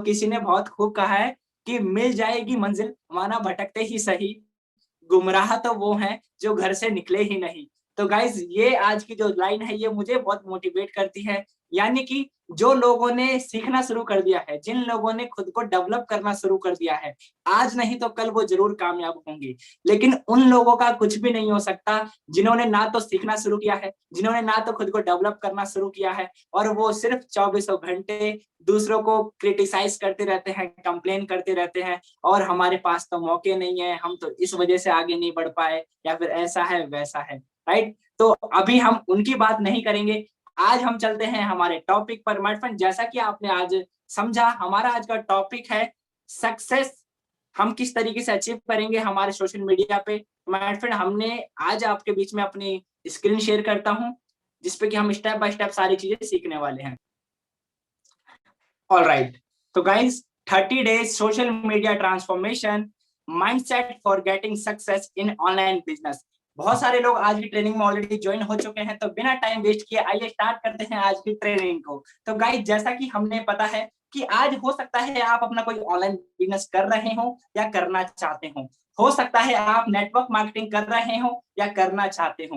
किसी ने बहुत खूब कहा है कि मिल जाएगी मंजिल माना भटकते ही सही, गुमराह तो वो हैं जो घर से निकले ही नहीं। तो गाइस ये आज की जो लाइन है ये मुझे बहुत मोटिवेट करती है। यानी कि जो लोगों ने सीखना शुरू कर दिया है, जिन लोगों ने खुद को डेवलप करना शुरू कर दिया है, आज नहीं तो कल वो जरूर कामयाब होंगे। लेकिन उन लोगों का कुछ भी नहीं हो सकता जिन्होंने ना तो सीखना शुरू किया है, जिन्होंने ना तो खुद को डेवलप करना शुरू किया है, और वो सिर्फ चौबीसों घंटे दूसरों को क्रिटिसाइज करते रहते हैं, कंप्लेन करते रहते हैं, और हमारे पास तो मौके नहीं है, हम तो इस वजह से आगे नहीं बढ़ पाए, या फिर ऐसा है वैसा है। राइट, तो अभी हम उनकी बात नहीं करेंगे। आज हम चलते हैं हमारे टॉपिक पर। माय फ्रेंड, जैसा कि आपने आज समझा, हमारा आज का टॉपिक है सक्सेस। हम किस तरीके से अचीव करेंगे हमारे सोशल मीडिया पे। माय फ्रेंड, हमने आज आपके बीच में अपनी स्क्रीन शेयर करता हूं, जिसपे कि हम स्टेप बाय स्टेप सारी चीजें सीखने वाले हैं। ऑल राइट, तो guys, 30 days social media transformation, mindset for getting success in online business. बहुत सारे लोग आज की ट्रेनिंग में ऑलरेडी ज्वाइन हो चुके हैं, तो बिना टाइम वेस्ट किए आइए स्टार्ट करते हैं आज की ट्रेनिंग को। तो गाइस, जैसा कि हमने पता है कि आज हो सकता है आप अपना कोई ऑनलाइन बिजनेस कर रहे हो या करना चाहते हो सकता है आप नेटवर्क मार्केटिंग कर रहे हो या करना चाहते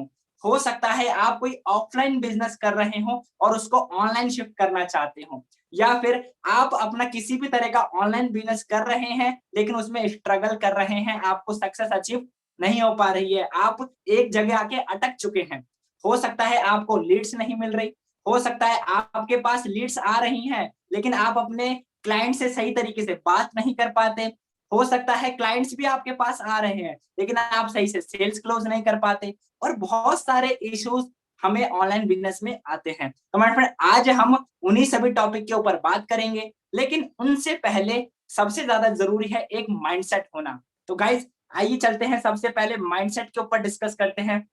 हो सकता है आप कोई ऑफलाइन बिजनेस कर रहे हो और उसको ऑनलाइन शिफ्ट करना चाहते हो, या फिर आप अपना किसी भी तरह का ऑनलाइन बिजनेस कर रहे हैं लेकिन उसमें स्ट्रगल कर रहे हैं, आपको सक्सेस अचीव नहीं हो पा रही है, आप एक जगह आके अटक चुके हैं। हो सकता है आपको लीड्स नहीं मिल रही, हो सकता है आपके पास लीड्स आ रही हैं लेकिन आप अपने क्लाइंट से सही तरीके से बात नहीं कर पाते, हो सकता है क्लाइंट्स भी आपके पास आ रहे हैं लेकिन आप सही से सेल्स क्लोज नहीं कर पाते, और बहुत सारे इश्यूज हमें ऑनलाइन बिजनेस में आते हैं। तो हमारे फ्रेंड, आज हम उन्हीं सभी टॉपिक के ऊपर बात करेंगे, लेकिन उनसे पहले सबसे ज्यादा जरूरी है एक माइंडसेट होना। तो गाइज, आइए चलते हैं, सबसे पहले माइंडसेट के ऊपर डिस्कस करते हैं।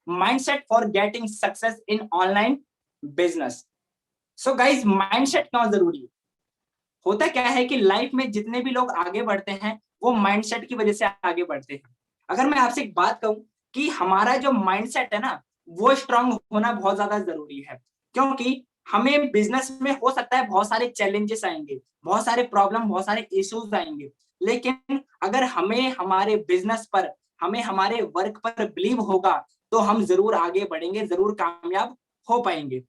Mindset for getting success in online business. So guys, mindset क्यों जरूरी है? होता क्या है कि लाइफ में जितने भी लोग आगे बढ़ते हैं वो माइंडसेट की वजह से आगे बढ़ते हैं। अगर मैं आपसे एक बात कहूं कि हमारा जो माइंडसेट है ना, वो स्ट्रांग होना बहुत ज्यादा जरूरी है, क्योंकि हमें बिजनेस में हो सकता है बहुत सारे चैलेंजेस आएंगे, बहुत सारे प्रॉब्लम, बहुत सारे इश्यूज आएंगे, लेकिन अगर हमें हमारे बिजनेस पर, हमें हमारे वर्क पर बिलीव होगा तो हम जरूर आगे बढ़ेंगे, जरूर कामयाब हो पाएंगे।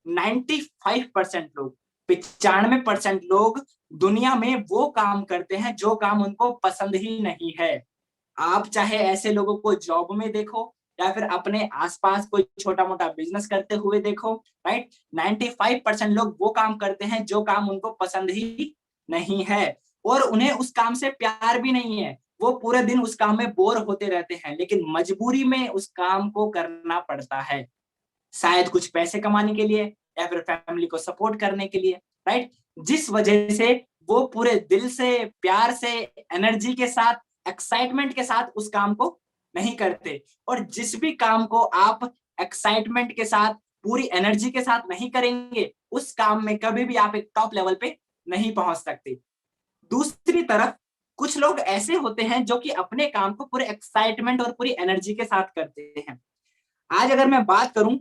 95% लोग, 95% लोग दुनिया में वो काम करते हैं जो काम उनको पसंद ही नहीं है। आप चाहे ऐसे लोगों को जॉब में देखो या फिर अपने आसपास कोई छोटा मोटा बिजनेस करते हुए देखो, राइट, 95% लोग वो काम करते हैं जो काम उनको पसंद ही नहीं है, और उन्हें उस काम से प्यार भी नहीं है। वो पूरे दिन उस काम में बोर होते रहते हैं, लेकिन मजबूरी में उस काम को करना पड़ता है, शायद कुछ पैसे कमाने के लिए या फिर फैमिली को सपोर्ट करने के लिए, राइट, जिस वजह से वो पूरे दिल से, प्यार से, एनर्जी के साथ, एक्साइटमेंट के साथ उस काम को नहीं करते। और जिस भी काम को आप एक्साइटमेंट के साथ, पूरी एनर्जी के साथ नहीं करेंगे, उस काम में कभी भी आप एक टॉप लेवल पे नहीं पहुंच सकते। दूसरी तरफ कुछ लोग ऐसे होते हैं जो कि अपने काम को पूरे एक्साइटमेंट और पूरी एनर्जी के साथ करते हैं। आज अगर मैं बात करूं,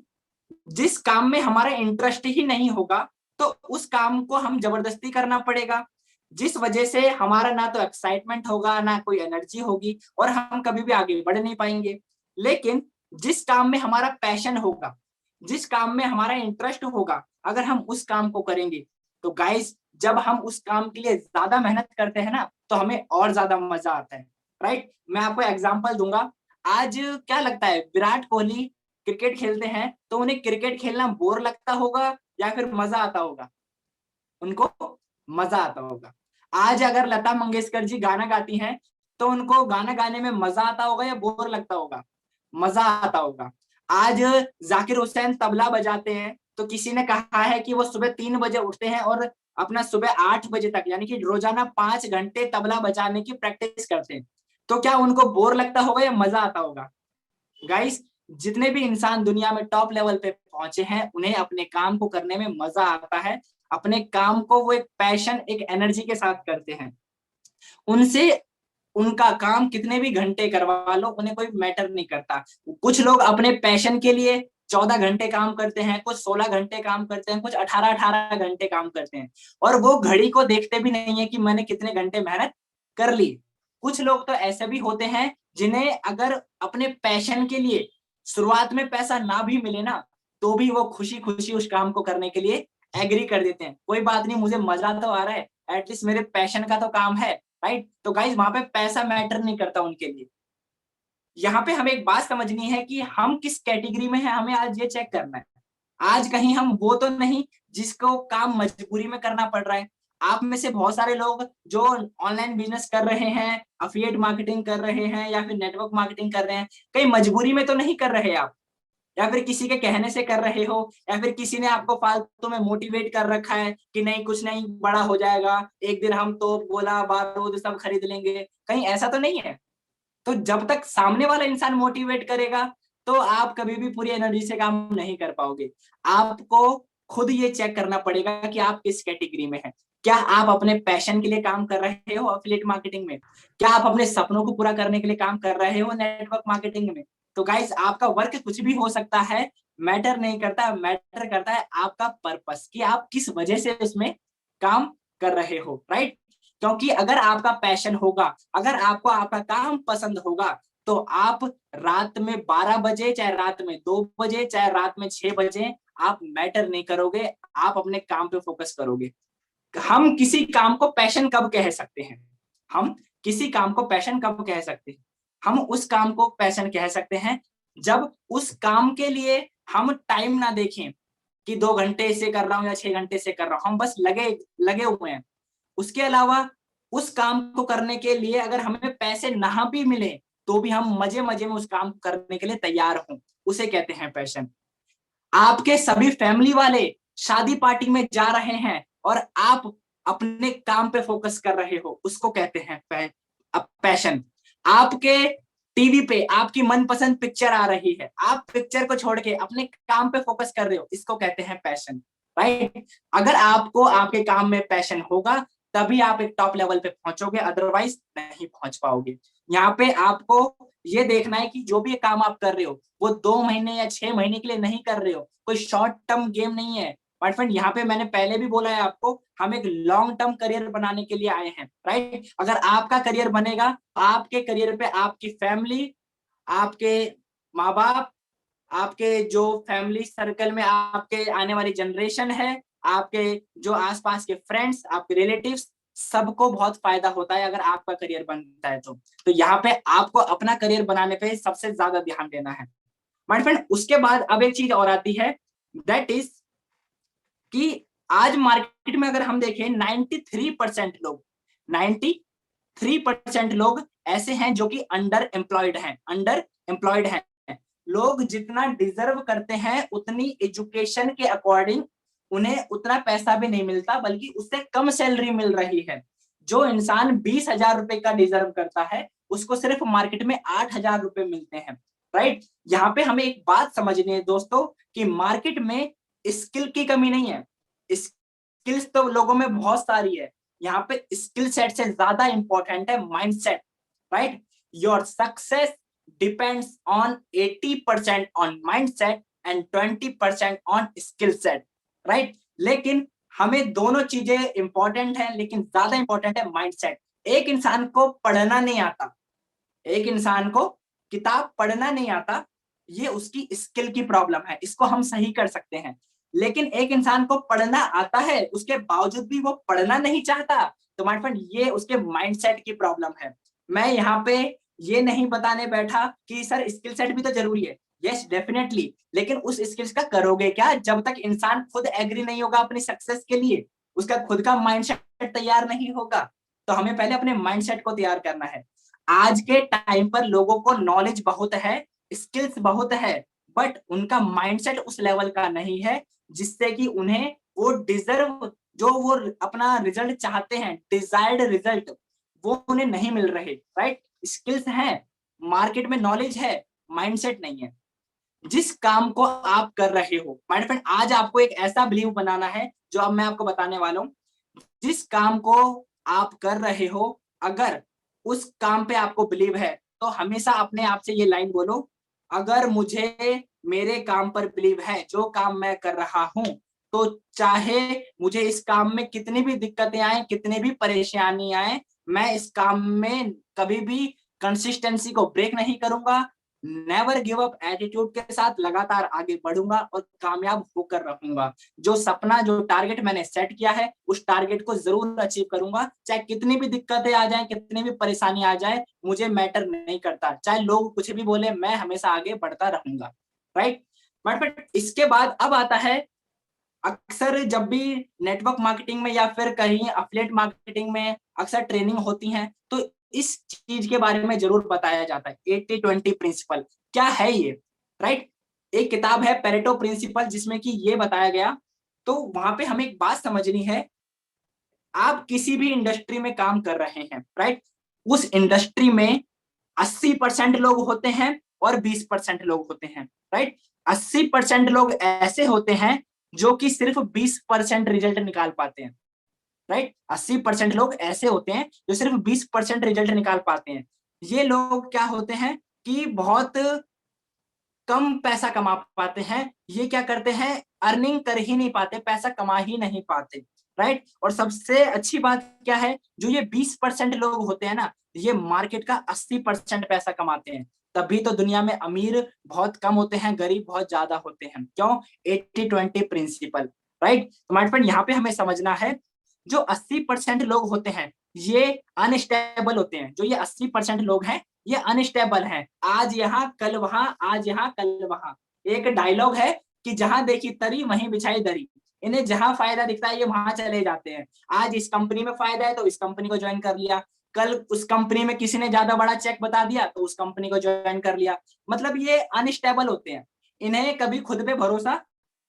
जिस काम में हमारा इंटरेस्ट ही नहीं होगा तो उस काम को हम जबरदस्ती करना पड़ेगा, जिस वजह से हमारा ना तो एक्साइटमेंट होगा, ना कोई एनर्जी होगी, और हम कभी भी आगे बढ़ नहीं पाएंगे। लेकिन जिस काम में हमारा पैशन होगा, जिस काम में हमारा इंटरेस्ट होगा, अगर हम उस काम को करेंगे तो गाइस, जब हम उस काम के लिए ज्यादा मेहनत करते हैं ना तो हमें और ज्यादा मजा आता है, राइट। मैं आपको एग्जांपल दूंगा। आज क्या लगता है, विराट कोहली क्रिकेट खेलते हैं तो उन्हें क्रिकेट खेलना बोर लगता होगा या फिर मजा आता होगा? उनको मजा आता होगा। आज अगर लता मंगेशकर जी गाना गाती हैं तो उनको गाना गाने में मजा आता होगा या बोर लगता होगा? मजा आता होगा। आज जाकिर हुसैन तबला बजाते हैं तो किसी ने कहा है कि वो सुबह 3 बजे उठते हैं और अपना सुबह 8 बजे तक, यानी कि रोजाना 5 घंटे तबला बजाने की प्रैक्टिस करते हैं। तो क्या उनको बोर लगता होगा या मजा आता होगा? गाइस, जितने भी इंसान दुनिया में टॉप लेवल पे पहुंचे हैं उन्हें अपने काम को करने में मजा आता है। अपने काम को वो एक पैशन, एक एनर्जी के साथ करते हैं। उनसे उनका काम कितने भी घंटे करवा लो, उन्हें कोई मैटर नहीं करता। कुछ लोग अपने पैशन के लिए 14 घंटे काम करते हैं, कुछ 16 घंटे काम करते हैं, कुछ 18-18 घंटे काम करते हैं, और वो घड़ी को देखते भी नहीं है कि मैंने कितने घंटे मेहनत कर ली। कुछ लोग तो ऐसे भी होते हैं जिन्हें अगर अपने पैशन के लिए शुरुआत में पैसा ना भी मिले ना, तो भी वो खुशी खुशी उस काम को करने के लिए एग्री कर देते हैं। कोई बात नहीं, मुझे मजा तो आ रहा है, एटलीस्ट मेरे पैशन का तो काम है, राइट। तो गाइज वहां पे पैसा मैटर नहीं करता उनके लिए। यहाँ पे हमें एक बात समझनी है कि हम किस कैटेगरी में हैं, हमें आज ये चेक करना है। आज कहीं हम वो तो नहीं जिसको काम मजबूरी में करना पड़ रहा है। आप में से बहुत सारे लोग जो ऑनलाइन बिजनेस कर रहे हैं, अफिलिएट मार्केटिंग कर रहे हैं या फिर नेटवर्क मार्केटिंग कर रहे हैं, कहीं मजबूरी में तो नहीं कर रहे आप, या फिर किसी के कहने से कर रहे हो, या फिर किसी ने आपको फालतू में मोटिवेट कर रखा है कि नहीं कुछ नहीं, बड़ा हो जाएगा, एक दिन हम तो गोला बारूद सब खरीद लेंगे। कहीं ऐसा तो नहीं है। तो जब तक सामने वाला इंसान मोटिवेट करेगा तो आप कभी भी पूरी एनर्जी से काम नहीं कर पाओगे। आपको खुद ये चेक करना पड़ेगा कि आप किस कैटेगरी में हैं। क्या आप अपने पैशन के लिए काम कर रहे हो एफिलिएट मार्केटिंग में? क्या आप अपने सपनों को पूरा करने के लिए काम कर रहे हो नेटवर्क मार्केटिंग में? तो गाइस, आपका वर्क कुछ भी हो सकता है, मैटर नहीं करता, मैटर करता है आपका पर्पस, कि आप किस वजह से उसमें काम कर रहे हो, राइट। क्योंकि अगर आपका पैशन होगा, अगर आपको आपका काम पसंद होगा, तो आप रात में 12 बजे, चाहे रात में 2 बजे, चाहे रात में 6 बजे, आप मैटर नहीं करोगे, आप अपने काम पे फोकस करोगे। हम किसी काम को पैशन कब कह सकते हैं? हम किसी काम को पैशन कब कह सकते हैं? हम उस काम को पैशन कह सकते हैं जब उस काम के लिए हम टाइम ना देखें कि 2 घंटे से कर रहा हूं या 6 घंटे से कर रहा हूं, हम बस लगे लगे हुए हैं। उसके अलावा उस काम को करने के लिए अगर हमें पैसे ना भी मिले तो भी हम मजे मजे में उस काम को करने के लिए तैयार हों, उसे कहते हैं पैशन। आपके सभी फैमिली वाले शादी पार्टी में जा रहे हैं और आप अपने काम पे फोकस कर रहे हो, उसको कहते हैं पैशन। आपके टीवी पे आपकी मनपसंद पिक्चर आ रही है, आप पिक्चर को छोड़ के अपने काम पे फोकस कर रहे हो, इसको कहते हैं पैशन, राइट। अगर आपको आपके काम में पैशन होगा तभी आप एक टॉप लेवल पे पहुंचोगे, अदरवाइज नहीं पहुंच पाओगे। यहाँ पे आपको ये देखना है कि जो भी काम आप कर रहे हो वो 2 महीने या 6 महीने के लिए नहीं कर रहे हो, कोई शॉर्ट टर्म गेम नहीं है। माय फ्रेंड, यहाँ पे मैंने पहले भी बोला है आपको, हम एक लॉन्ग टर्म करियर बनाने के लिए आए हैं, राइट। अगर आपका करियर बनेगा, आपके करियर पे आपकी फैमिली, आपके माँ बाप, आपके जो फैमिली सर्कल में आपके आने वाली जनरेशन है, आपके जो आसपास के फ्रेंड्स, आपके रिलेटिव्स, सबको बहुत फायदा होता है अगर आपका करियर बनता है तो यहाँ पे आपको अपना करियर बनाने पे सबसे ज्यादा ध्यान देना है, माय फ्रेंड। उसके बाद अब एक चीज और आती है, दैट इज कि आज मार्केट में अगर हम देखें 93% लोग ऐसे हैं जो कि अंडर एम्प्लॉयड हैं। लोग जितना डिजर्व करते हैं उतनी एजुकेशन के अकॉर्डिंग उन्हें उतना पैसा भी नहीं मिलता, बल्कि उससे कम सैलरी मिल रही है। जो इंसान 20,000 रुपए का डिजर्व करता है उसको सिर्फ मार्केट में 8,000 रुपए मिलते हैं, राइट। यहाँ पे हमें एक बात समझनी है दोस्तों कि मार्केट में स्किल की कमी नहीं है, स्किल्स तो लोगों में बहुत सारी है। यहाँ पे स्किल सेट से ज्यादा इंपॉर्टेंट है mindset, right. Your success depends on 80% on mindset and 20% on skill set, right. लेकिन हमें दोनों चीजें इंपॉर्टेंट है, लेकिन ज्यादा इंपॉर्टेंट है माइंडसेट। एक इंसान को पढ़ना नहीं आता, एक इंसान को किताब पढ़ना नहीं आता, ये उसकी स्किल की प्रॉब्लम है, इसको हम सही कर सकते हैं। लेकिन एक इंसान को पढ़ना आता है, उसके बावजूद भी वो पढ़ना नहीं चाहता, तो माय फ्रेंड ये उसके माइंडसेट की प्रॉब्लम है। मैं यहाँ पे ये नहीं बताने बैठा कि सर स्किल सेट भी तो जरूरी है, यस डेफिनेटली, लेकिन उस स्किल्स का करोगे क्या जब तक इंसान खुद एग्री नहीं होगा अपनी सक्सेस के लिए, उसका खुद का माइंडसेट तैयार नहीं होगा। तो हमें पहले अपने माइंडसेट को तैयार करना है। आज के टाइम पर लोगों को नॉलेज बहुत है, स्किल्स बहुत है, बट उनका माइंडसेट उस लेवल का नहीं है जिससे कि उन्हें वो डिजर्व, जो वो अपना रिजल्ट चाहते हैं, डिजायर्ड रिजल्ट, वो उन्हें नहीं मिल रहे, राइट। स्किल्स हैं, मार्केट में नॉलेज है, माइंडसेट नहीं है। जिस काम को आप कर रहे हो माय फ्रेंड, आज आपको एक ऐसा बिलीव बनाना है जो अब मैं आपको बताने वाला हूं। जिस काम को आप कर रहे हो, अगर उस काम पे आपको बिलीव है तो हमेशा अपने आप से ये लाइन बोलो अगर मुझे मेरे काम पर बिलीव है, जो काम मैं कर रहा हूं, तो चाहे मुझे इस काम में कितनी भी दिक्कतें आए, कितनी भी परेशानी आए, मैं इस काम में कभी भी कंसिस्टेंसी को ब्रेक नहीं करूंगा। नेवर गिव अप एटीट्यूड के साथ लगातार आगे बढ़ूंगा और कामयाब होकर रहूंगा। जो सपना, जो टारगेट मैंने सेट किया है, उस टारगेट को जरूर अचीव करूंगा। चाहे कितनी भी दिक्कतें आ जाए, कितनी भी परेशानी आ जाए, मुझे मैटर नहीं करता। चाहे लोग कुछ भी बोले, मैं हमेशा आगे बढ़ता रहूंगा। राइट। बट इसके बाद अब आता है, अक्सर जब भी नेटवर्क मार्केटिंग में या फिर कहीं अफिलिएट मार्केटिंग में अक्सर ट्रेनिंग होती है, तो इस चीज के बारे में जरूर बताया जाता है, 80-20 प्रिंसिपल। क्या है ये? राइट। एक किताब है पेरेटो प्रिंसिपल, जिसमें कि ये बताया गया। तो वहां पे हमें एक बात समझनी है, आप किसी भी इंडस्ट्री में काम कर रहे हैं, राइट, उस इंडस्ट्री में 80% लोग होते हैं और 20% लोग होते हैं। राइट। 80% लोग ऐसे होते हैं जो कि सिर्फ 20% रिजल्ट निकाल पाते हैं। राइट। 80% लोग ऐसे होते हैं जो सिर्फ 20% रिजल्ट निकाल पाते हैं। ये लोग क्या होते हैं कि बहुत कम पैसा कमा पाते हैं। ये क्या करते हैं, अर्निंग कर ही नहीं पाते, पैसा कमा ही नहीं पाते। राइट। और सबसे अच्छी बात क्या है, जो ये 20% लोग होते हैं ना, ये मार्केट का 80% पैसा कमाते हैं। तभी तो दुनिया में अमीर बहुत कम होते हैं, गरीब बहुत ज्यादा होते हैं। क्यों? 80-20 प्रिंसिपल। राइट। तो माय फ्रेंड, यहाँ पे हमें समझना है, जो 80% लोग होते हैं, ये अनस्टेबल होते हैं। जो ये 80% लोग हैं, ये अनस्टेबल हैं। आज यहाँ कल वहां, आज यहाँ कल वहां। एक डायलॉग है कि जहां देखी तरी वहीं बिछाई दरी। इन्हें जहां फायदा दिखता है, ये वहां चले जाते हैं। आज इस कंपनी में फायदा है तो इस कंपनी को ज्वाइन कर लिया, कल उस कंपनी में किसी ने ज्यादा बड़ा चेक बता दिया तो उस कंपनी को ज्वाइन कर लिया। मतलब ये अनस्टेबल होते हैं, इन्हें कभी खुद पे भरोसा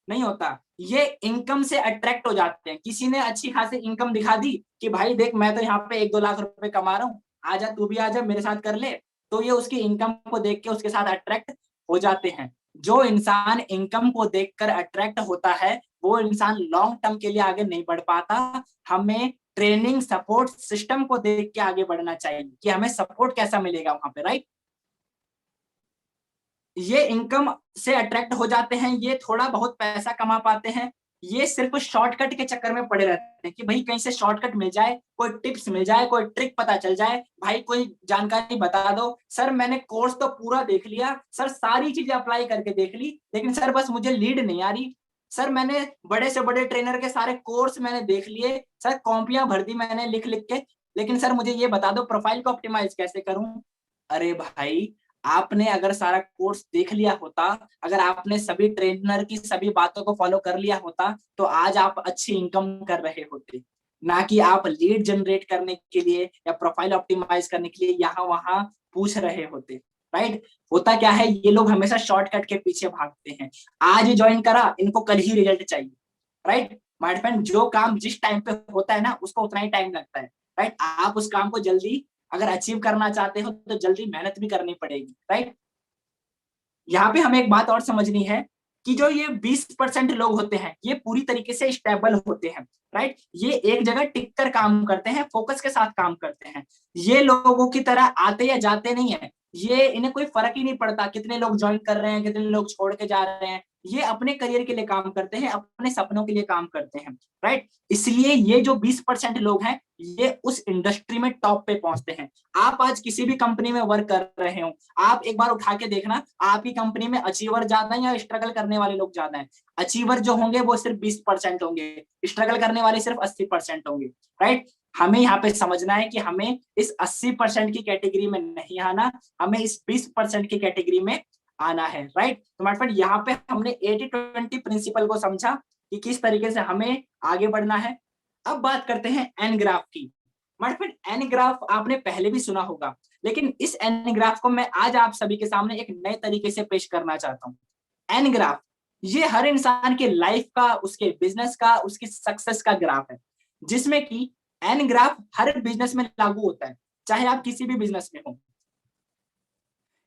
नहीं होता। ये इनकम से अट्रैक्ट हो जाते हैं। किसी ने अच्छी खासी इनकम दिखा दी कि भाई देख, मैं तो यहाँ पे 1-2 लाख रुपए कमा रहा हूँ, आजा तू भी आजा मेरे साथ कर ले, तो ये उसकी इनकम को देख के उसके साथ अट्रैक्ट हो जाते हैं। जो इंसान इनकम को देखकर अट्रैक्ट होता है, वो इंसान लॉन्ग टर्म के लिए आगे नहीं बढ़ पाता। हमें ट्रेनिंग सपोर्ट सिस्टम को देख के आगे बढ़ना चाहिए कि हमें सपोर्ट कैसा मिलेगा वहां पे। राइट। ये इनकम से अट्रैक्ट हो जाते हैं, ये थोड़ा बहुत पैसा कमा पाते हैं। ये सिर्फ शॉर्टकट के चक्कर में पड़े रहते हैं कि भाई कहीं से शॉर्टकट मिल जाए, कोई टिप्स मिल जाए, कोई ट्रिक पता चल जाए, भाई कोई जानकारी बता दो। सर मैंने कोर्स तो पूरा देख लिया, सर सारी चीजें अप्लाई करके देख ली, लेकिन सर बस मुझे लीड नहीं आ रही। सर मैंने बड़े से बड़े ट्रेनर के सारे कोर्स मैंने देख लिए, सर कॉपियां भर दी मैंने लिख लिख के, लेकिन सर मुझे ये बता दो प्रोफाइल को ऑप्टिमाइज कैसे करूं। अरे भाई, आपने अगर सारा कोर्स देख लिया होता, अगर आपने सभी ट्रेनर की सभी बातों को फॉलो कर लिया होता, तो आज आप अच्छी इनकम कर रहे होते। ना कि आप लीड जनरेट करने के लिए या प्रोफाइल ऑप्टिमाइज करने के लिए यहाँ वहां पूछ रहे होते। राइट। होता क्या है, ये लोग हमेशा शॉर्टकट के पीछे भागते हैं। आज ज्वाइन करा, इनको कल ही रिजल्ट चाहिए। राइट। माय फ्रेंड, जो काम जिस टाइम पे होता है ना, उसको उतना ही टाइम लगता है। राइट। आप उस काम को जल्दी अगर अचीव करना चाहते हो, तो जल्दी मेहनत भी करनी पड़ेगी। राइट। यहाँ पे हमें एक बात और समझनी है कि जो ये 20% लोग होते हैं, ये पूरी तरीके से स्टेबल होते हैं। राइट। ये एक जगह टिक कर काम करते हैं, फोकस के साथ काम करते हैं। ये लोगों की तरह आते या जाते नहीं है। ये इन्हें कोई फर्क ही नहीं पड़ता कितने लोग ज्वाइन कर रहे हैं, कितने लोग छोड़ के जा रहे हैं। ये अपने करियर के लिए काम करते हैं, अपने सपनों के लिए काम करते हैं। राइट। इसलिए ये जो 20% लोग हैं, ये उस इंडस्ट्री में टॉप पे पहुंचते हैं। आप आज किसी भी कंपनी में वर्क कर रहे हो, आप एक बार उठा के देखना, आपकी कंपनी में अचीवर ज्यादा है या स्ट्रगल करने वाले लोग ज्यादा हैं? अचीवर जो होंगे वो सिर्फ 20% होंगे, स्ट्रगल करने वाले सिर्फ 80% होंगे। राइट। हमें यहाँ पे समझना है कि हमें इस 80% की कैटेगरी में नहीं आना, हमें इस 20% की कैटेगरी में आना है। राइट। तो माय फ्रेंड, यहाँ पे हमने 80-20 प्रिंसिपल को समझा कि किस तरीके से हमें आगे बढ़ना है। अब बात करते हैं एन ग्राफ की। माय फ्रेंड, एन ग्राफ आपने पहले भी सुना होगा, लेकिन इस एन ग्राफ को मैं आज आप सभी के सामने एक नए तरीके से पेश करना चाहता हूँ। एन ग्राफ, ये हर इंसान के लाइफ का, उसके बिजनेस का, उसकी सक्सेस का ग्राफ है, जिसमें कि एन ग्राफ हर बिजनेस में लागू होता है, चाहे आप किसी भी बिजनेस में हो।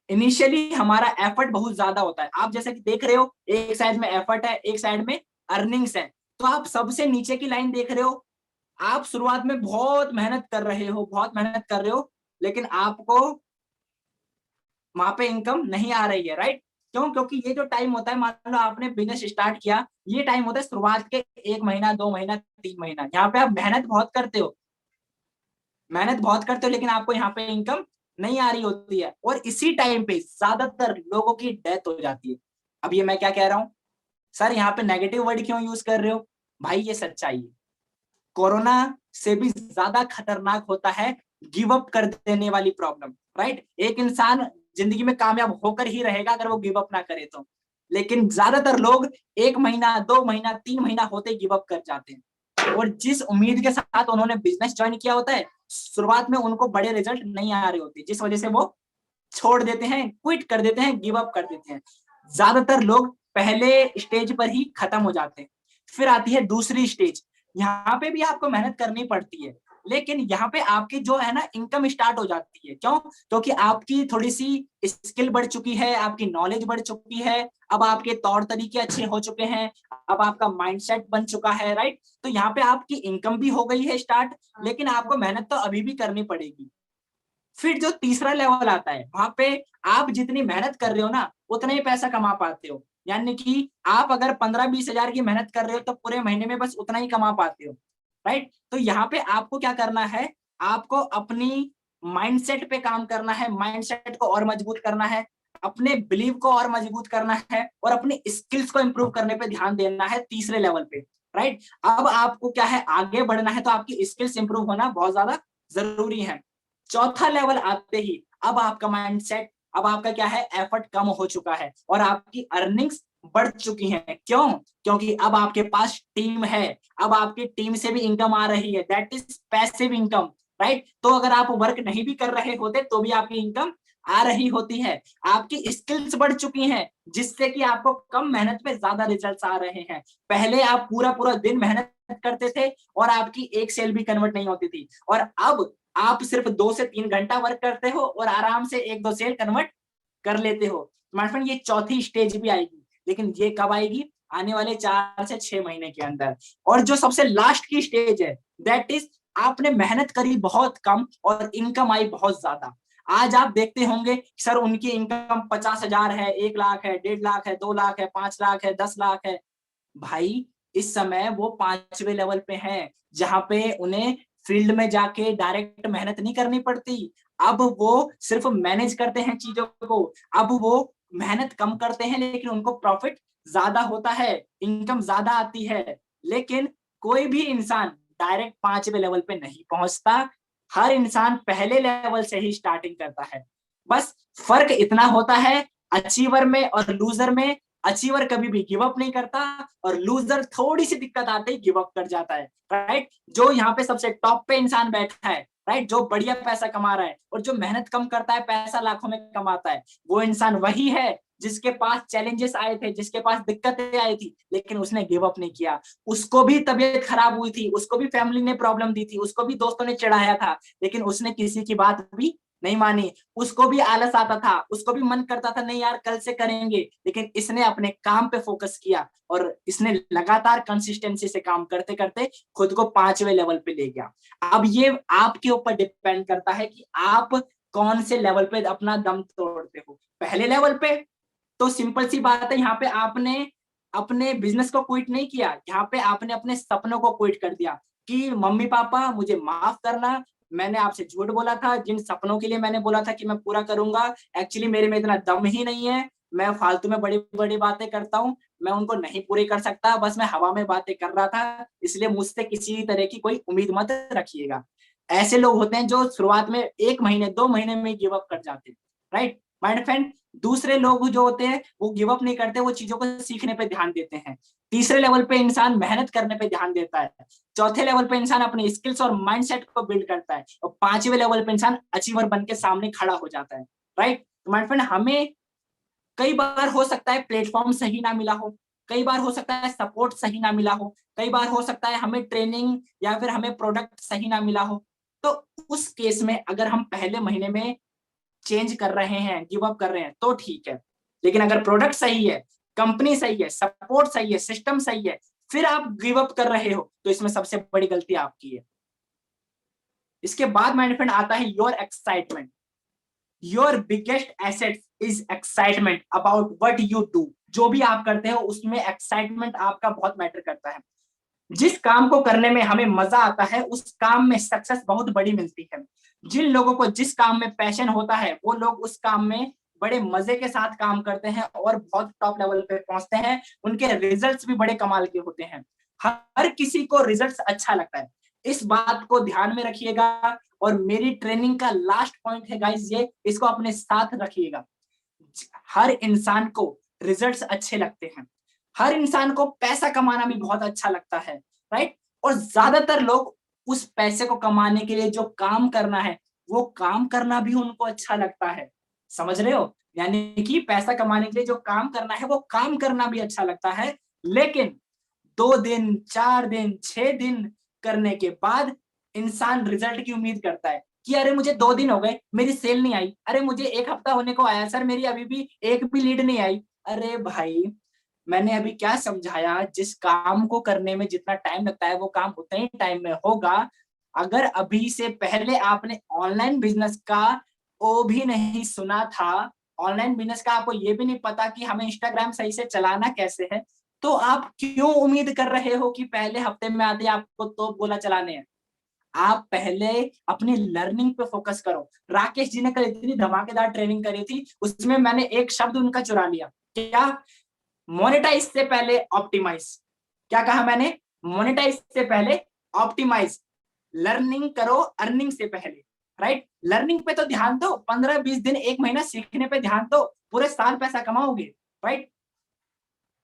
इनिशियली हमारा एफर्ट बहुत ज्यादा होता है। आप जैसे कि देख रहे हो, एक साइड में एफर्ट है, एक साइड में अर्निंग्स है। तो आप सबसे नीचे की लाइन देख रहे हो, आप शुरुआत में बहुत मेहनत कर रहे हो, बहुत मेहनत कर रहे हो, लेकिन आपको वहां पे इनकम नहीं आ रही है, राइट? क्यों? क्योंकि ये जो टाइम होता है, मान लो आपने बिजनेस स्टार्ट किया, ये टाइम होता है शुरुआत के 1 महीना, 2 महीना, 3 महीना, यहाँ पे आप मेहनत बहुत करते हो, मेहनत बहुत करते हो, लेकिन आपको यहाँ पे इनकम नहीं आ रही होती है, और इसी टाइम पे ज्यादातर लोगों की डेथ हो जाती है। अब ये मैं क्या कह रहा हूँ सर, यहाँ पे नेगेटिव वर्ड क्यों यूज कर रहे हो? भाई ये सच्चाई है। कोरोना से भी ज्यादा खतरनाक होता है गिव अप कर देने वाली प्रॉब्लम, राइट? एक इंसान जिंदगी में कामयाब होकर ही रहेगा अगर वो गिव अप ना करे तो, लेकिन ज्यादातर लोग 1 महीना, 2 महीना, 3 महीना होते गिव अप कर जाते हैं, और जिस उम्मीद के साथ उन्होंने बिजनेस ज्वाइन किया होता है, शुरुआत में उनको बड़े रिजल्ट नहीं आ रहे होते, जिस वजह से वो छोड़ देते हैं, क्विट कर देते हैं, गिव अप कर देते हैं। ज्यादातर लोग पहले स्टेज पर ही खत्म हो जाते हैं। फिर आती है दूसरी स्टेज, यहाँ पे भी आपको मेहनत करनी पड़ती है, लेकिन यहाँ पे आपकी जो है ना इनकम स्टार्ट हो जाती है। क्यों? क्योंकि आपकी थोड़ी सी स्किल बढ़ चुकी है, आपकी नॉलेज बढ़ चुकी है, अब आपके तौर तरीके अच्छे हो चुके हैं, अब आपका माइंडसेट बन चुका है, राइट? तो यहाँ पे आपकी इनकम भी हो गई है स्टार्ट, लेकिन आपको मेहनत तो अभी भी करनी पड़ेगी। फिर जो तीसरा लेवल आता है, वहां पे आप जितनी मेहनत कर रहे हो ना, उतना ही पैसा कमा पाते हो। यानी कि आप अगर 15-20 हजार की मेहनत कर रहे हो तो पूरे महीने में बस उतना ही कमा पाते हो, राइट? तो यहाँ पे आपको क्या करना है, आपको अपनी माइंडसेट पे काम करना है, माइंडसेट को और मजबूत करना है, अपने बिलीव को और मजबूत करना है, और अपनी स्किल्स को इंप्रूव करने पे ध्यान देना है तीसरे लेवल पे, राइट? अब आपको क्या है, आगे बढ़ना है तो आपकी स्किल्स इंप्रूव होना बहुत ज्यादा जरूरी है। चौथा लेवल आते ही अब आपका माइंडसेट, अब आपका क्या है, एफर्ट कम हो चुका है और आपकी अर्निंग्स बढ़ चुकी हैं। क्यों? क्योंकि अब आपके पास टीम है, अब आपकी टीम से भी इनकम आ रही है, that is passive income, right? तो अगर आप वर्क नहीं भी कर रहे होते तो भी आपकी इनकम आ रही होती है। आपकी स्किल्स बढ़ चुकी हैं, जिससे कि आपको कम मेहनत में ज्यादा रिजल्ट्स आ रहे हैं। पहले आप पूरा पूरा दिन मेहनत करते थे और आपकी एक सेल भी कन्वर्ट नहीं होती थी, और अब आप सिर्फ 2 से 3 घंटा वर्क करते हो और आराम से 1-2 सेल कन्वर्ट कर लेते हो। माय फ्रेंड, ये चौथी स्टेज भी आएगी, लेकिन ये कब आएगी? आने वाले 4 से 6 महीने के अंदर। और जो सबसे लास्ट की स्टेज है, दैट इज आपने मेहनत करी बहुत कम और इनकम आई बहुत ज्यादा। आज आप देखते होंगे सर, उनकी इनकम 50 हजार है, 1 लाख है, 1.5 लाख है, 2 लाख है, 5 लाख है, 10 लाख है। भाई इस समय वो 5वें लेवल पे हैं, जहां पे उन्हें फील्ड में जाके डायरेक्ट मेहनत नहीं करनी पड़ती। अब वो सिर्फ मैनेज करते हैं चीजों को, अब वो मेहनत कम करते हैं लेकिन उनको प्रॉफिट ज्यादा होता है, इनकम ज्यादा आती है। लेकिन कोई भी इंसान डायरेक्ट 5वें लेवल पे नहीं पहुंचता, हर इंसान पहले लेवल से ही स्टार्टिंग करता है। बस फर्क इतना होता है अचीवर में और लूजर में, अचीवर कभी भी गिव अप नहीं करता और लूजर थोड़ी सी दिक्कत आते ही गिव अप कर जाता है, राइट? जो यहाँ पे सबसे टॉप पे इंसान बैठा है, राइट, जो बढ़िया पैसा कमा रहा है और जो मेहनत कम करता है पैसा लाखों में कमाता है, वो इंसान वही है जिसके पास चैलेंजेस आए थे, जिसके पास दिक्कतें आई थी, लेकिन उसने गिव अप नहीं किया। उसको भी तबीयत खराब हुई थी, उसको भी फैमिली ने प्रॉब्लम दी थी, उसको भी दोस्तों ने चिढ़ाया था, लेकिन उसने किसी की बात भी नहीं मानी। उसको भी आलस आता था, उसको भी मन करता था नहीं यार कल से करेंगे, लेकिन इसने अपने काम पे फोकस किया और इसने लगातार कंसिस्टेंसी से काम करते करते खुद को 5वें लेवल पे ले गया। अब ये आपके ऊपर डिपेंड करता है कि आप कौन से लेवल पे अपना दम तोड़ते हो। पहले लेवल पे तो सिंपल सी बात है, यहाँ पे आपने अपने बिजनेस को क्विट नहीं किया, यहाँ पे आपने अपने सपनों को क्विट कर दिया कि मम्मी पापा मुझे माफ करना, मैंने आपसे झूठ बोला था, जिन सपनों के लिए मैंने बोला था कि मैं पूरा करूंगा, एक्चुअली मेरे में इतना दम ही नहीं है, मैं फालतू में बड़ी बड़ी बातें करता हूँ, मैं उनको नहीं पूरी कर सकता, बस मैं हवा में बातें कर रहा था, इसलिए मुझसे किसी तरह की कोई उम्मीद मत रखिएगा। ऐसे लोग होते हैं जो शुरुआत में 1 महीने 2 महीने में गिव अप कर जाते हैं, राइट माइंड फ्रेंड? दूसरे लोग जो होते हैं वो गिव अप नहीं करते, वो चीजों को सीखने पे ध्यान देते हैं। तीसरे लेवल पे इंसान मेहनत करने पे ध्यान देता है, चौथे लेवल पे इंसान अपनी स्किल्स और माइंडसेट को बिल्ड करता है, और 5वें लेवल पे इंसान अचीवर बन के सामने खड़ा हो जाता है, राइट? तो माय फ्रेंड, हमें कई बार हो सकता है प्लेटफॉर्म सही ना मिला हो, कई बार हो सकता है सपोर्ट सही ना मिला हो, कई बार हो सकता है हमें ट्रेनिंग या फिर हमें प्रोडक्ट सही ना मिला हो। तो उस केस में अगर हम पहले महीने में चेंज कर रहे हैं, गिव अप कर रहे हैं, तो ठीक है। लेकिन अगर प्रोडक्ट सही है, कंपनी सही है, सपोर्ट सही है, सिस्टम सही है, फिर आप गिव अप कर रहे हो, तो इसमें सबसे बड़ी गलती आपकी है। इसके बाद माय फ्रेंड आता है your excitement. Your biggest asset is excitement about what you do. जो भी आप करते हो उसमें एक्साइटमेंट आपका बहुत मैटर करता है। जिस काम को करने में हमें मजा आता है उस काम में सक्सेस बहुत बड़ी मिलती है। जिन लोगों को जिस काम में पैशन होता है वो लोग उस काम में बड़े मजे के साथ काम करते हैं और बहुत टॉप लेवल पे पहुंचते हैं। उनके रिजल्ट्स भी बड़े कमाल के होते हैं। हर किसी को रिजल्ट्स अच्छा लगता है, इस बात को ध्यान में रखिएगा। और मेरी ट्रेनिंग का लास्ट पॉइंट है गाइस, ये इसको अपने साथ रखिएगा। हर इंसान को रिजल्ट्स अच्छे लगते हैं, हर इंसान को पैसा कमाना भी बहुत अच्छा लगता है, राइट। और ज्यादातर लोग उस पैसे को कमाने के लिए जो काम करना है वो काम करना भी उनको अच्छा लगता है। समझ रहे हो? यानी कि पैसा कमाने के लिए जो काम करना है वो काम करना भी अच्छा लगता है। लेकिन 2 दिन 4 दिन 6 दिन करने के बाद इंसान रिजल्ट की उम्मीद करता है कि अरे मुझे 2 दिन हो गए मेरी सेल नहीं आई, अरे मुझे एक हफ्ता होने को आया सर मेरी अभी भी एक भी लीड नहीं आई। अरे भाई, मैंने अभी क्या समझाया, जिस काम को करने में जितना टाइम लगता है वो काम उतने ही टाइम में होगा। अगर अभी से पहले आपने ऑनलाइन बिजनेस का ओ भी नहीं सुना था, ऑनलाइन बिजनेस का आपको ये भी नहीं पता कि हमें इंस्टाग्राम सही से चलाना कैसे है, तो आप क्यों उम्मीद कर रहे हो कि पहले हफ्ते में आते आपको तो बोला चलाने हैं। आप पहले अपनी लर्निंग पे फोकस करो। राकेश जी ने कल इतनी धमाकेदार ट्रेनिंग करी थी, उसमें मैंने एक शब्द उनका चुरा लिया। क्या? मोनेटाइज से पहले ऑप्टिमाइज। क्या कहा मैंने? मोनेटाइज से पहले ऑप्टिमाइज। लर्निंग करो अर्निंग से पहले, राइट। लर्निंग पे तो ध्यान दो, 15-20 दिन 1 महीना सीखने पे ध्यान दो, पूरे साल पैसा कमाओगे, राइट।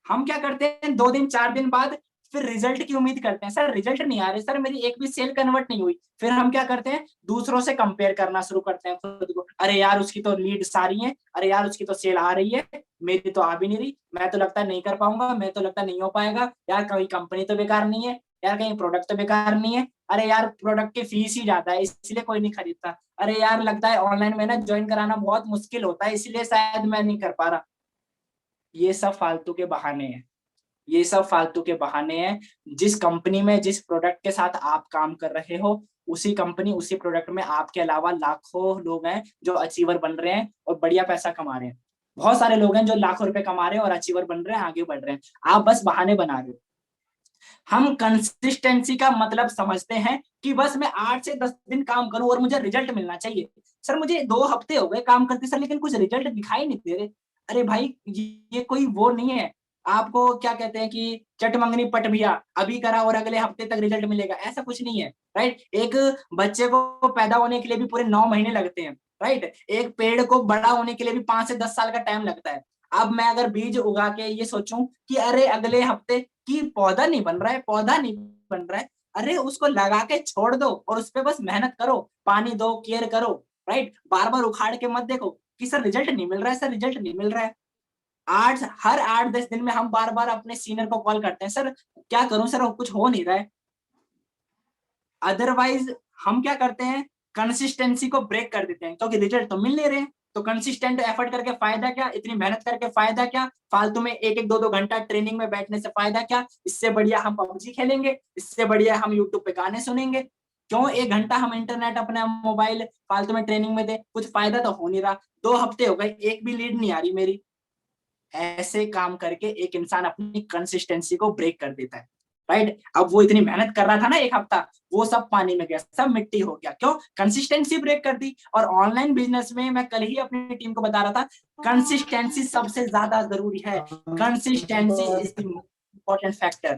हम क्या करते हैं 2 दिन 4 दिन बाद फिर रिजल्ट की उम्मीद करते हैं, सर रिजल्ट नहीं आ रहे, सर मेरी एक भी सेल कन्वर्ट नहीं हुई। फिर हम क्या करते हैं दूसरों से कंपेयर करना शुरू करते हैं खुद को। अरे यार उसकी तो लीड सारी है, अरे यार उसकी तो सेल आ रही है, मेरी तो आ भी नहीं रही, मैं तो लगता नहीं कर पाऊंगा, मैं तो लगता नहीं हो पाएगा, यार कहीं कंपनी तो बेकार नहीं है, यार कहीं प्रोडक्ट तो बेकार नहीं है, अरे यार प्रोडक्ट की फीस ही ज्यादा है इसलिए कोई नहीं खरीदता, अरे यार लगता है ऑनलाइन में ना ज्वाइन कराना बहुत मुश्किल होता है इसलिए शायद मैं नहीं कर पा रहा। ये सब फालतू के बहाने हैं, ये सब फालतू के बहाने हैं। जिस कंपनी में जिस प्रोडक्ट के साथ आप काम कर रहे हो उसी कंपनी उसी प्रोडक्ट में आपके अलावा लाखों लोग हैं जो अचीवर बन रहे हैं और बढ़िया पैसा कमा रहे हैं। बहुत सारे लोग हैं जो लाखों रुपए कमा रहे हैं और अचीवर बन रहे हैं, आगे बढ़ रहे हैं। आप बस बहाने बना रहे हो। हम कंसिस्टेंसी का मतलब समझते हैं कि बस मैं 8 से 10 दिन काम करूं और मुझे रिजल्ट मिलना चाहिए। सर मुझे 2 हफ्ते हो गए काम करते सर लेकिन कुछ रिजल्ट दिखाई नहीं दे रहे। अरे भाई ये कोई वो नहीं है, आपको क्या कहते हैं कि चट मंगनी पट भैया अभी करा और अगले हफ्ते तक रिजल्ट मिलेगा, ऐसा कुछ नहीं है, राइट। एक बच्चे को पैदा होने के लिए भी पूरे 9 महीने लगते हैं, राइट। एक पेड़ को बड़ा होने के लिए भी 5 से 10 साल का टाइम लगता है। अब मैं अगर बीज उगा के ये सोचूं कि अरे अगले हफ्ते कि पौधा नहीं बन रहा है, पौधा नहीं बन रहा है, अरे उसको लगा के छोड़ दो और उस पर बस मेहनत करो, पानी दो, केयर करो, राइट। बार बार उखाड़ के मत देखो कि सर रिजल्ट नहीं मिल रहा है, सर रिजल्ट नहीं मिल रहा है। हर 8-10 दिन में हम बार बार अपने सीनियर को कॉल करते हैं, सर क्या करूं सर कुछ हो नहीं रहा है। अदरवाइज हम क्या करते हैं कंसिस्टेंसी को ब्रेक कर देते हैं क्योंकि रिजल्ट तो मिल नहीं रहे हैं। तो कंसिस्टेंट एफर्ट करके फायदा क्या, इतनी मेहनत करके फायदा क्या, फालतू में 1-1 2-2 घंटा ट्रेनिंग में बैठने से फायदा क्या। इससे बढ़िया हम पबजी खेलेंगे, इससे बढ़िया हम यूट्यूब पे गाने सुनेंगे। क्यों 1 घंटा हम इंटरनेट अपना मोबाइल फालतू में ट्रेनिंग में दे, कुछ फायदा तो हो नहीं रहा। 2 हफ्ते हो गए एक भी लीड नहीं आ रही मेरी। ऐसे काम करके एक इंसान अपनी कंसिस्टेंसी को ब्रेक कर देता है, राइट। अब वो इतनी मेहनत कर रहा था ना 1 हफ्ता, वो सब पानी में गया, सब मिट्टी हो गया। क्यों? कंसिस्टेंसी ब्रेक कर दी। और ऑनलाइन बिजनेस में मैं कल ही अपनी टीम को बता रहा था कंसिस्टेंसी सबसे ज्यादा जरूरी है। Consistency is the important factor.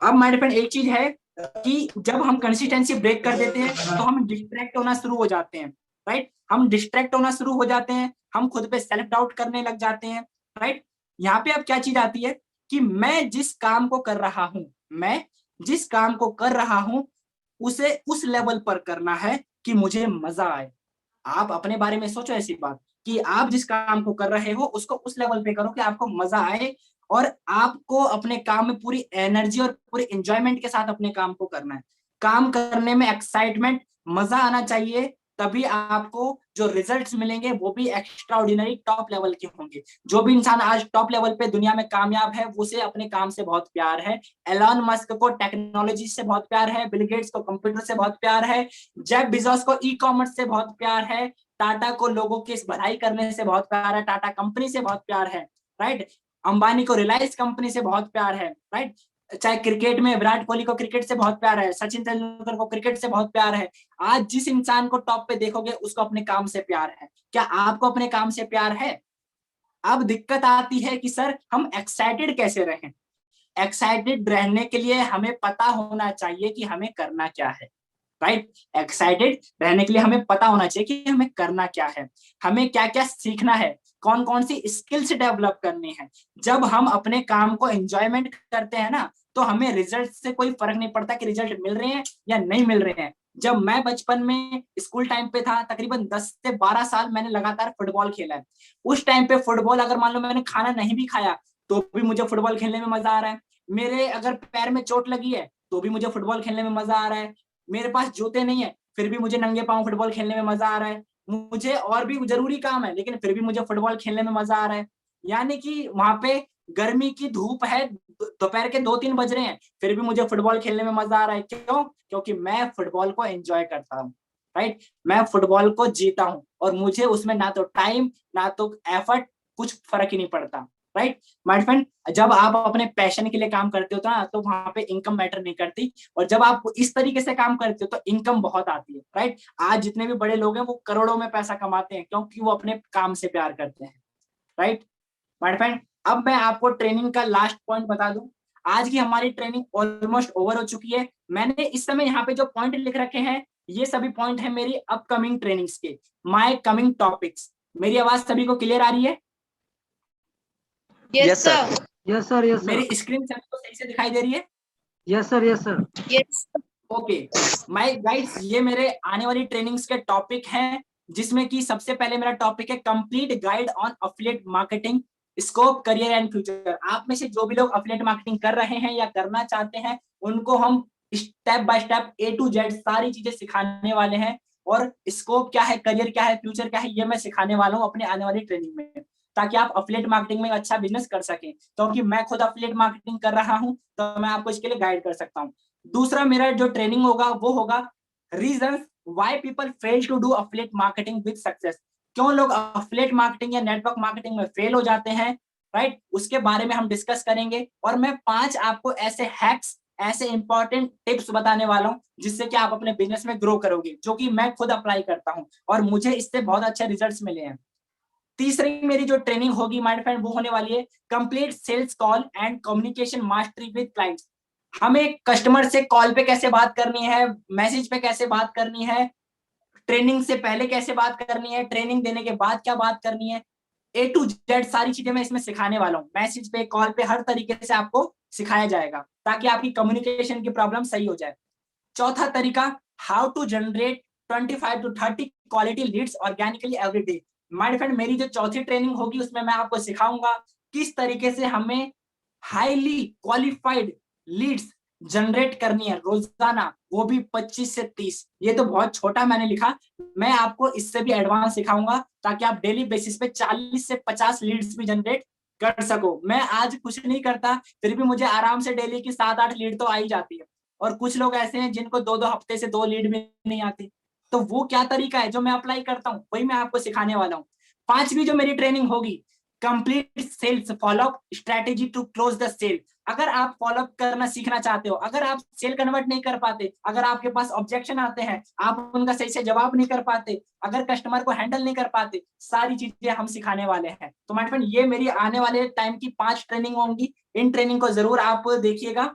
अब माय फ्रेंड एक चीज है कि जब हम कंसिस्टेंसी ब्रेक कर देते हैं तो हम डिस्ट्रैक्ट होना शुरू हो जाते हैं, राइट। हम डिस्ट्रैक्ट होना शुरू हो जाते हैं, हम खुद पे सेल्फ डाउट करने लग जाते हैं, राइट। यहाँ पे अब क्या चीज आती है कि मैं जिस काम को कर रहा हूं, मैं जिस काम को कर रहा हूं उसे उस लेवल पर करना है कि मुझे मजा आए। आप अपने बारे में सोचो ऐसी बात कि आप जिस काम को कर रहे हो उसको उस लेवल पे करो कि आपको मजा आए और आपको अपने काम में पूरी एनर्जी और पूरी एंजॉयमेंट के साथ अपने काम को करना है। काम करने में एक्साइटमेंट, मजा आना चाहिए, तभी आपको जो रिजल्ट्स मिलेंगे वो भी एक्स्ट्रा ऑर्डिनरी टॉप लेवल के होंगे। जो भी इंसान आज टॉप लेवल पे दुनिया में कामयाब है, उसे अपने काम से बहुत प्यार है। एलन मस्क को टेक्नोलॉजी से बहुत प्यार है, बिल गेट्स को कंप्यूटर से बहुत प्यार है, जेफ बेजोस को ई कॉमर्स से बहुत प्यार है, टाटा को लोगों की भलाई करने से बहुत प्यार है, टाटा कंपनी से बहुत प्यार है, राइट। अंबानी को रिलायंस कंपनी से बहुत प्यार है, राइट। चाहे क्रिकेट में विराट कोहली को क्रिकेट से बहुत प्यार है, सचिन तेंदुलकर को क्रिकेट से बहुत प्यार है। आज जिस इंसान को टॉप पे देखोगे उसको अपने काम से प्यार है। क्या आपको अपने काम से प्यार है? अब दिक्कत आती है कि सर हम एक्साइटेड कैसे रहें। एक्साइटेड रहने के लिए हमें पता होना चाहिए कि हमें करना क्या है, राइट। एक्साइटेड रहने के लिए हमें पता होना चाहिए कि हमें करना क्या है, हमें क्या क्या सीखना है, कौन कौन सी स्किल्स डेवलप करनी है। जब हम अपने काम को एंजॉयमेंट करते हैं ना, तो हमें रिजल्ट से कोई फर्क नहीं पड़ता कि रिजल्ट मिल रहे हैं या नहीं मिल रहे हैं। जब मैं बचपन में स्कूल टाइम पे था, तकरीबन 10 से 12 साल मैंने लगातार फुटबॉल खेला है। उस टाइम पे फुटबॉल अगर मान लो मैंने खाना नहीं भी खाया तो भी मुझे फुटबॉल खेलने में मजा आ रहा है। मेरे अगर पैर में चोट लगी है तो भी मुझे फुटबॉल खेलने में मजा आ रहा है। मेरे पास जूते नहीं है फिर भी मुझे नंगे पांव फुटबॉल खेलने में मजा आ रहा है। मुझे और भी जरूरी काम है लेकिन फिर भी मुझे फुटबॉल खेलने में मजा आ रहा है। यानी कि वहां पे गर्मी की धूप है, दोपहर के 2-3 बज रहे हैं, फिर भी मुझे फुटबॉल खेलने में मजा आ रहा है। क्यों? क्योंकि मैं फुटबॉल को एंजॉय करता हूँ, राइट। मैं फुटबॉल को जीता हूँ और मुझे उसमें ना तो टाइम ना तो एफर्ट, कुछ फर्क ही नहीं पड़ता, राइट माय फ्रेंड। जब आप अपने पैशन के लिए काम करते हो ना तो वहां पे इनकम मैटर नहीं करती, और जब आप इस तरीके से काम करते हो तो इनकम बहुत आती है, राइट। आज जितने भी बड़े लोग हैं वो करोड़ों में पैसा कमाते हैं क्योंकि वो अपने काम से प्यार करते हैं, राइट माय फ्रेंड। अब मैं आपको ट्रेनिंग का लास्ट पॉइंट बता दूं। आज की हमारी ट्रेनिंग ऑलमोस्ट ओवर हो चुकी है। मैंने इस समय यहाँ पे जो पॉइंट लिख रखे हैं ये सभी पॉइंट है मेरी अपकमिंग ट्रेनिंग्स के, माय कमिंग टॉपिक्स। मेरी आवाज सभी को क्लियर आ रही है? Yes sir. Yes sir, yes sir. मेरी स्क्रीन सभी को सही से दिखाई दे रही है? Yes sir, yes sir. Yes okay my guides, ये मेरे आने वाली ट्रेनिंग्स के टॉपिक हैं, जिसमें कि सबसे पहले मेरा टॉपिक है complete guide on affiliate marketing, scope, career and future. आप में से जो भी लोग अफिलिएट मार्केटिंग कर रहे हैं या करना चाहते हैं उनको हम step by step A to Z सारी चीजें सिखाने वाले हैं। और स्कोप क्या है, करियर क्या है, फ्यूचर क्या है, ये मैं सिखाने वाला हूँ अपने आने वाली ट्रेनिंग में, ताकि आप अफिलिएट मार्केटिंग में अच्छा बिजनेस कर सकें। क्योंकि मैं खुद अफिलिएट मार्केटिंग कर रहा हूँ तो मैं आपको इसके लिए गाइड कर सकता हूँ। दूसरा मेरा जो ट्रेनिंग होगा वो होगा reasons why people fail to do affiliate marketing with success. क्यों लोग अफिलिएट मार्केटिंग या नेटवर्क मार्केटिंग में फेल हो जाते हैं, राइट। उसके बारे में हम डिस्कस करेंगे। और मैं 5 आपको ऐसे हैक्स, ऐसे इंपॉर्टेंट टिप्स बताने वाला हूं जिससे कि आप अपने बिजनेस में ग्रो करोगे, जो कि मैं खुद अप्लाई करता हूं और मुझे इससे बहुत अच्छे रिजल्ट्स मिले हैं। तीसरी मेरी जो ट्रेनिंग होगी माय फ्रेंड वो होने वाली है complete sales call and communication mastery with clients. हमें कस्टमर से कॉल पे कैसे बात करनी है, मैसेज पे कैसे बात करनी है, ट्रेनिंग से पहले कैसे बात करनी है, ट्रेनिंग देने के बाद क्या बात करनी है, A to Z सारी चीजें मैं इसमें सिखाने वाला हूँ। मैसेज पे, कॉल पे, हर तरीके से आपको सिखाया जाएगा ताकि आपकी कम्युनिकेशन की प्रॉब्लम सही हो जाए। चौथा तरीका, how to generate 25 to 30 quality leads organically every day. My friend मेरी जो चौथी ट्रेनिंग होगी उसमें मैं आपको सिखाऊंगा किस तरीके से हमें हाईली क्वालिफाइड लीड्स जनरेट करनी है रोजाना, वो भी 25 से 30। ये तो बहुत छोटा मैंने लिखा, मैं आपको इससे भी एडवांस सिखाऊंगा ताकि आप डेली बेसिस पे 40 से 50 लीड्स भी जनरेट कर सको। मैं आज कुछ नहीं करता फिर भी मुझे आराम से डेली की 7-8 लीड तो आ ही जाती है। और कुछ लोग ऐसे हैं जिनको 2-2 हफ्ते से 2 लीड भी नहीं आती। तो वो क्या तरीका है जो मैं अप्लाई करता हूँ वही मैं आपको सिखाने वाला हूँ। 5वीं जो मेरी ट्रेनिंग होगी, complete sales follow up strategy to close the sale. अगर आप फॉलोअप करना सीखना चाहते हो, अगर आप सेल कन्वर्ट नहीं कर पाते, अगर आपके पास ऑब्जेक्शन आते हैं, आप उनका सही से जवाब नहीं कर पाते, अगर कस्टमर को हैंडल नहीं कर पाते, सारी चीजें हम सिखाने वाले हैं। तो माय फ्रेंड ये मेरी आने वाले टाइम की 5 ट्रेनिंग होंगी। इन ट्रेनिंग को जरूर आप देखिएगा।